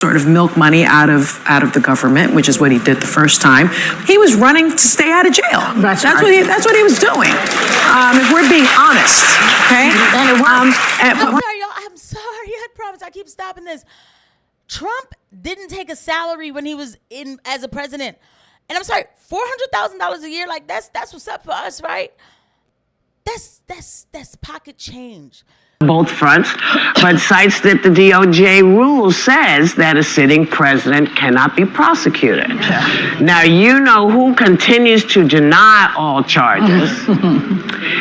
sort of milk money out of the government, which is what he did the first time. He was running to stay out of jail. That's what he was doing. If we're being honest, okay? And it worked. I'm sorry, y'all. I'm sorry. I promise. I keep stopping this. Trump didn't take a salary when he was in as a president, and I'm sorry, $400,000 a year. Like that's what's up for us, right? That's pocket change. Both fronts, but cites that the DoJ rule says that a sitting president cannot be prosecuted. Yeah. Now, you know who continues to deny all charges,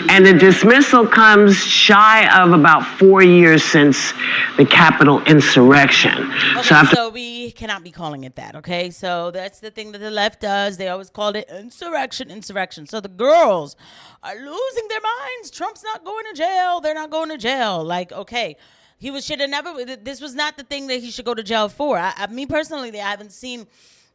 and the dismissal comes shy of about 4 years since the Capitol insurrection. Okay, so we cannot be calling it that, okay? So that's the thing that the left does. They always called it insurrection. So the girls are losing their minds. Trump's not going to jail. They're not going to jail. Like, okay, should have never. This was not the thing that he should go to jail for. Me personally, I haven't seen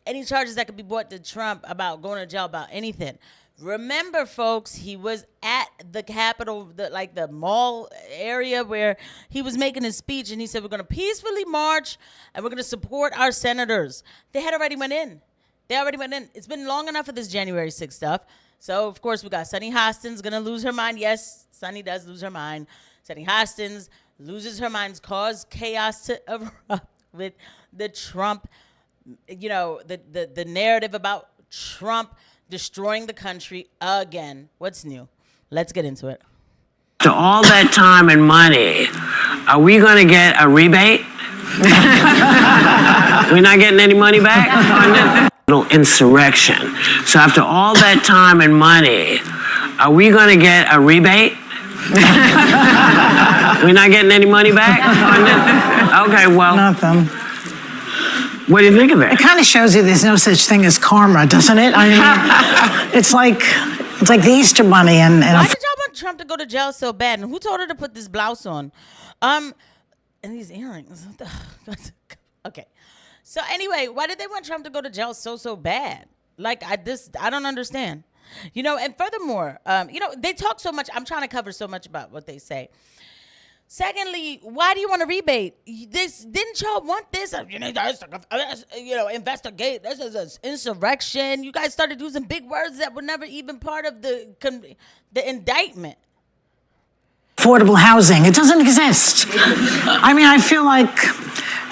any charges that could be brought to Trump about going to jail about anything. Remember, folks, he was at the Capitol, the mall area where he was making his speech, and he said, we're going to peacefully march, and we're going to support our senators. They had already went in. It's been long enough for this January 6th stuff. So, of course, we got Sunny Hostin's going to lose her mind. Yes, Sunny does lose her mind. Sunny Hostin loses her mind, cause chaos to erupt with the Trump, the narrative about Trump destroying the country again. What's new? Let's get into it. To all that time and money, are we going to get a rebate? We're not getting any money back? Insurrection. So after all that time and money, are we going to get a rebate? We're not getting any money back? Okay, well. Nothing. What do you think of it? It kind of shows you there's no such thing as karma, doesn't it? I mean, it's like the Easter Bunny and why did y'all want Trump to go to jail so bad? And who told her to put this blouse on? And these earrings. Okay. So anyway, why did they want Trump to go to jail so bad? Like I don't understand. And furthermore, they talk so much. I'm trying to cover so much about what they say. Secondly, why do you want to rebate? Didn't y'all want this? Investigate. This is an insurrection. You guys started using big words that were never even part of the indictment. Affordable housing. It doesn't exist. I mean, I feel like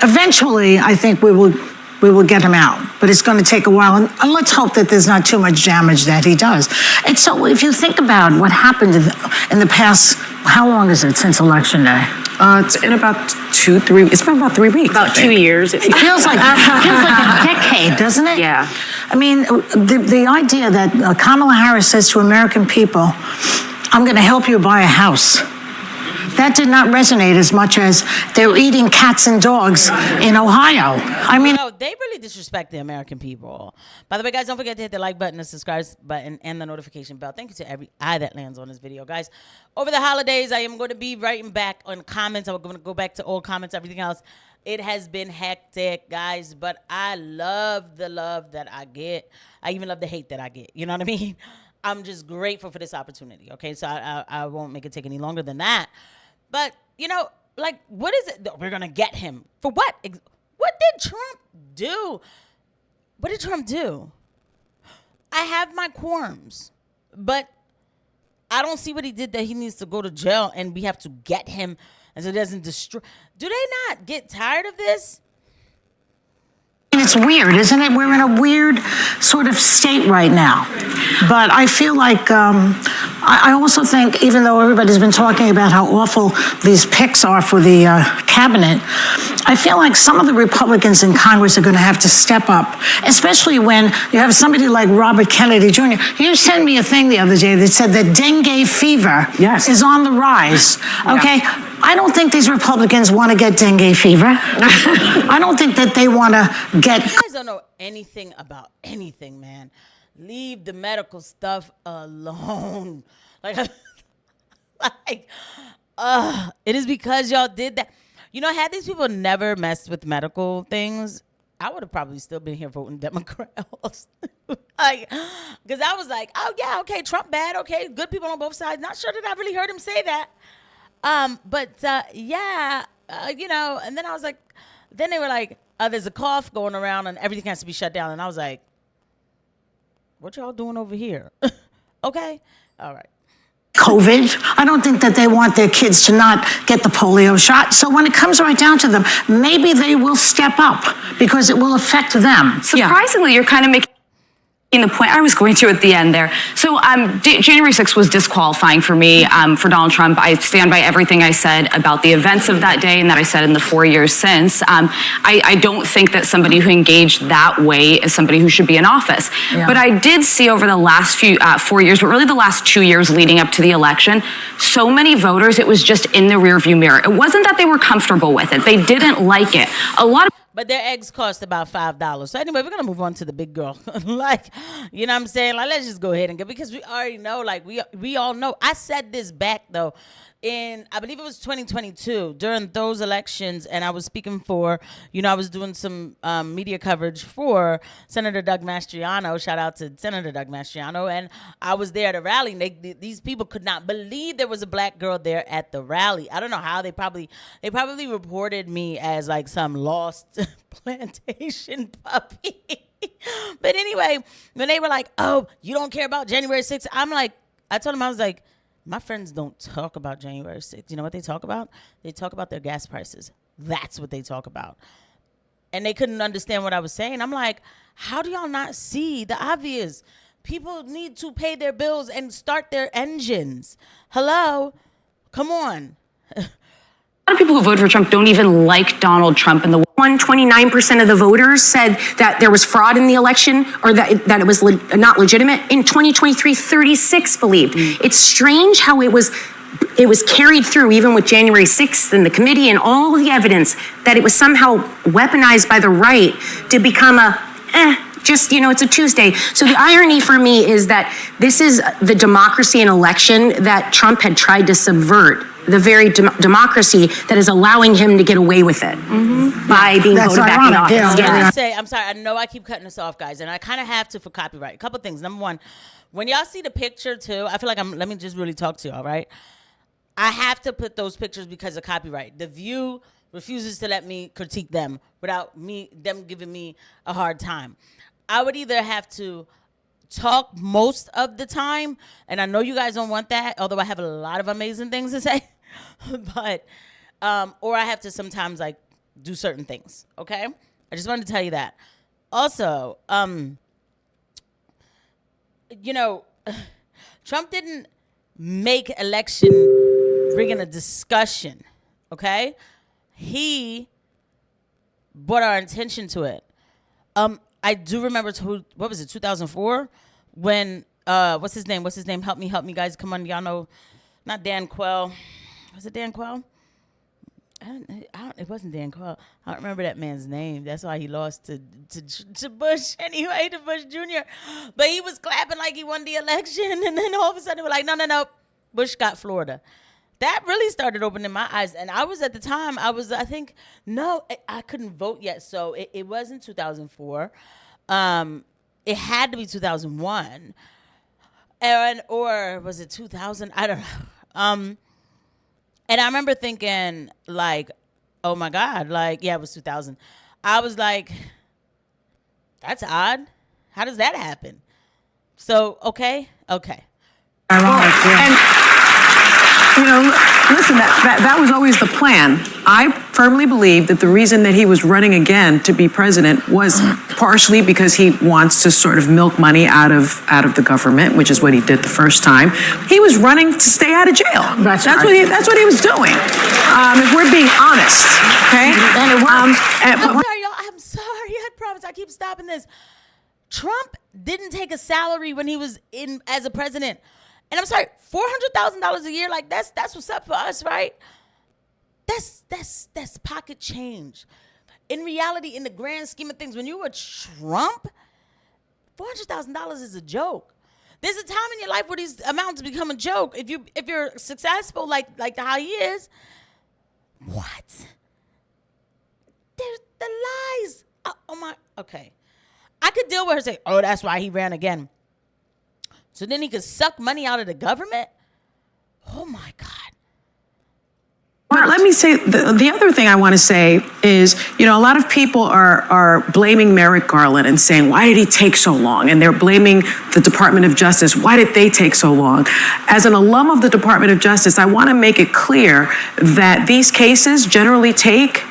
eventually, I think we will get him out, but it's going to take a while, and let's hope that there's not too much damage that he does. And so if you think about what happened in the past, how long is it since Election Day? It's been about 3 weeks. About 2 years. It feels like a decade, doesn't it? Yeah. I mean, the idea that Kamala Harris says to American people, I'm going to help you buy a house. That did not resonate as much as they're eating cats and dogs in Ohio. I mean, they really disrespect the American people. By the way, guys, don't forget to hit the like button, the subscribe button, and the notification bell. Thank you to every eye that lands on this video, guys. Over the holidays, I am going to be writing back on comments. I'm going to go back to old comments, everything else. It has been hectic, guys, but I love the love that I get. I even love the hate that I get. You know what I mean? I'm just grateful for this opportunity, okay? So I won't make it take any longer than that. But, what is it? We're going to get him. For what? What did Trump do? What did Trump do? I have my qualms, but I don't see what he did that he needs to go to jail and we have to get him and so it doesn't destroy. Do they not get tired of this? It's weird, isn't it? We're in a weird sort of state right now. But I feel like, I also think, even though everybody's been talking about how awful these picks are for the cabinet, I feel like some of the Republicans in Congress are going to have to step up, especially when you have somebody like Robert Kennedy Jr. You sent me a thing the other day that said that dengue fever is on the rise. Okay? Yeah. I don't think these Republicans want to get dengue fever. I don't think that they want to get... You guys don't know anything about anything, man. Leave the medical stuff alone. It is because y'all did that. Had these people never messed with medical things, I would have probably still been here voting Democrats. Because I was like, oh, yeah, okay, Trump bad, okay, good people on both sides. Not sure that I really heard him say that. And then I was like, Then they were like, there's a cough going around and everything has to be shut down. And I was like, what y'all doing over here? Okay. All right. COVID. I don't think that they want their kids to not get the polio shot. So when it comes right down to them, maybe they will step up because it will affect them. Surprisingly, you're kind of making the point I was going to at the end there. So January 6th was disqualifying for me, for Donald Trump. I stand by everything I said about the events of that day and that I said in the 4 years since. I don't think that somebody who engaged that way is somebody who should be in office. Yeah. But I did see over the last 4 years, but really the last 2 years leading up to the election, so many voters, it was just in the rearview mirror. It wasn't that they were comfortable with it. They didn't like it. A lot of But their eggs cost about $5. So anyway, we're going to move on to the big girl. Like, you know what I'm saying? Like, let's just go ahead and go, because we already know, like, we all know. I said this back, though, in, I believe it was 2022, during those elections, and I was speaking for, I was doing some media coverage for Senator Doug Mastriano. Shout out to Senator Doug Mastriano. And I was there at a rally, and these people could not believe there was a black girl there at the rally. I don't know how. They probably reported me as like some lost plantation puppy. But anyway, when they were like, oh, you don't care about January 6th, I told them, I was like, my friends don't talk about January 6th. You know what they talk about? They talk about their gas prices. That's what they talk about. And they couldn't understand what I was saying. I'm like, how do y'all not see the obvious? People need to pay their bills and start their engines. Hello? Come on. A lot of people who voted for Trump don't even like Donald Trump. And 29% of the voters said that there was fraud in the election, or that it was not legitimate. In 2023, 36 believed. It's strange how it was carried through, even with January 6th and the committee and all the evidence, that it was somehow weaponized by the right to become it's a Tuesday. So the irony for me is that this is the democracy in election that Trump had tried to subvert, the very democracy that is allowing him to get away with it by being voted back in office. I'm sorry, I know I keep cutting us off, guys, and I kind of have to for copyright. A couple things. Number one, when y'all see the picture too, I feel like let me just really talk to y'all, right? I have to put those pictures because of copyright. The View refuses to let me critique them without them giving me a hard time. I would either have to talk most of the time, and I know you guys don't want that, although I have a lot of amazing things to say, but or I have to sometimes like do certain things. Okay, I just wanted to tell you that. Also, Trump didn't make election rigging a discussion. Okay, he brought our attention to it. I do remember, what was it, 2004? When, what's his name? Help me, guys. Come on, y'all know. Not Dan Quayle. Was it Dan Quayle? It wasn't Dan Quayle. I don't remember that man's name. That's why he lost to Bush anyway, to Bush Jr. But he was clapping like he won the election. And then all of a sudden, they were like, no. Bush got Florida. That really started opening my eyes. And I was at the time, I couldn't vote yet. So it wasn't 2004. It had to be 2001. Or was it 2000? I don't know. And I remember thinking, like, oh my God, like, yeah, it was 2000. I was like, that's odd. How does that happen? So, okay. Listen, that was always the plan. I firmly believe that the reason that he was running again to be president was partially because he wants to sort of milk money out of the government, which is what he did the first time. He was running to stay out of jail. That's what he was doing. If we're being honest, okay? And it worked. I'm sorry, y'all. I'm sorry. I promise. I keep stopping this. Trump didn't take a salary when he was in as a president. And I'm sorry, $400,000 a year, like that's what's up for us, right? That's pocket change. In reality, in the grand scheme of things, when you were Trump, $400,000 is a joke. There's a time in your life where these amounts become a joke. If you're successful like how he is, what? There's the lies. Oh my. Okay, I could deal with her saying, "Oh, that's why he ran again." So then he could suck money out of the government? Oh, my God. But let me say, the other thing I want to say is, a lot of people are blaming Merrick Garland and saying, why did he take so long? And they're blaming the Department of Justice. Why did they take so long? As an alum of the Department of Justice, I want to make it clear that these cases generally take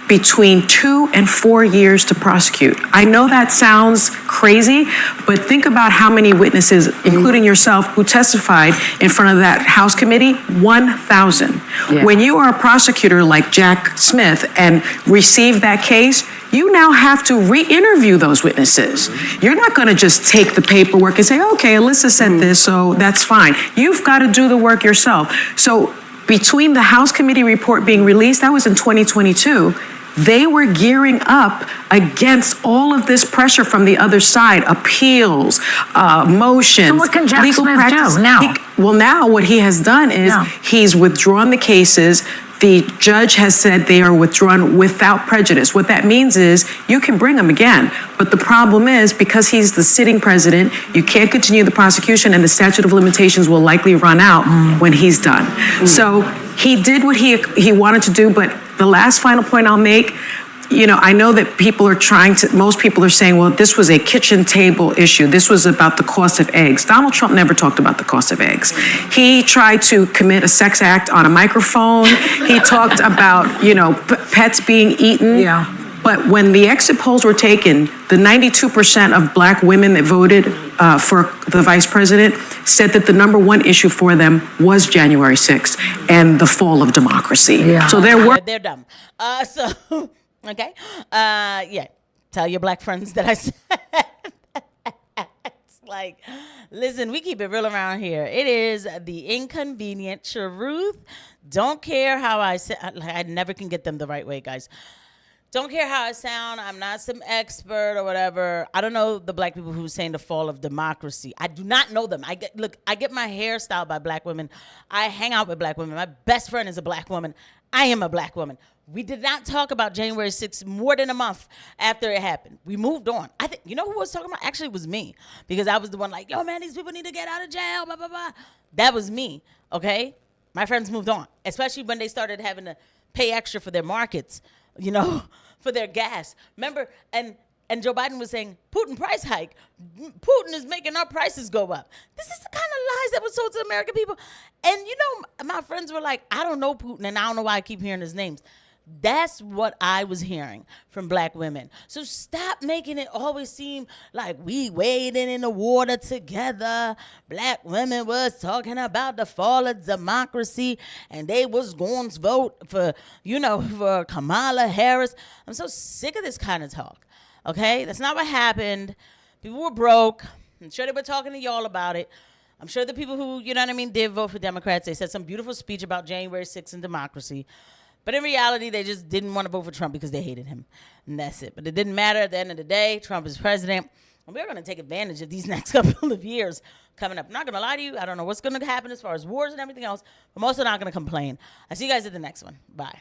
between 2 and 4 years to prosecute. I know that sounds crazy, but think about how many witnesses, including yourself, who testified in front of that House committee, 1,000. Yeah. When you are a prosecutor like Jack Smith and receive that case, you now have to re-interview those witnesses. You're not going to just take the paperwork and say, okay, Alyssa said this, so that's fine. You've got to do the work yourself. So between the House committee report being released, that was in 2022, they were gearing up against all of this pressure from the other side, appeals, motions, So what can Jack legal Smith practice. do now? Now what he has done is he's withdrawn the cases. The judge has said they are withdrawn without prejudice. What that means is you can bring them again. But the problem is, because he's the sitting president, you can't continue the prosecution, and the statute of limitations will likely run out when he's done. So he did what he wanted to do, but the last final point I'll make, I know that most people are saying, well, this was a kitchen table issue. This was about the cost of eggs. Donald Trump never talked about the cost of eggs. He tried to commit a sex act on a microphone. He talked about, pets being eaten. Yeah. But when the exit polls were taken, the 92% of black women that voted for the vice president said that the number one issue for them was January 6th and the fall of democracy. Yeah. So They're dumb. Okay. Tell your black friends that I said. It's like, listen, we keep it real around here. It is the inconvenient truth. Don't care how I say. I never can get them the right way, guys. Don't care how I sound. I'm not some expert or whatever. I don't know the black people who are saying the fall of democracy. I do not know them. I get my hair styled by black women. I hang out with black women. My best friend is a black woman. I am a black woman. We did not talk about January 6th more than a month after it happened. We moved on. I think, who was talking about? Actually, it was me, because I was the one like, yo, man, these people need to get out of jail, blah, blah, blah. That was me, okay? My friends moved on, especially when they started having to pay extra for their markets, for their gas. Remember, and Joe Biden was saying, Putin price hike. Putin is making our prices go up. This is the kind of lies that was told to the American people. And, my friends were like, I don't know Putin, and I don't know why I keep hearing his names. That's what I was hearing from black women. So stop making it always seem like we wading in the water together. Black women was talking about the fall of democracy, and they was going to vote for, for Kamala Harris. I'm so sick of this kind of talk. Okay? That's not what happened. People were broke. I'm sure they were talking to y'all about it. I'm sure the people who, did vote for Democrats, they said some beautiful speech about January 6th and democracy. But in reality, they just didn't want to vote for Trump because they hated him. And that's it. But it didn't matter. At the end of the day, Trump is president. And we're going to take advantage of these next couple of years coming up. I'm not going to lie to you. I don't know what's going to happen as far as wars and everything else. But most are not going to complain. I'll see you guys at the next one. Bye.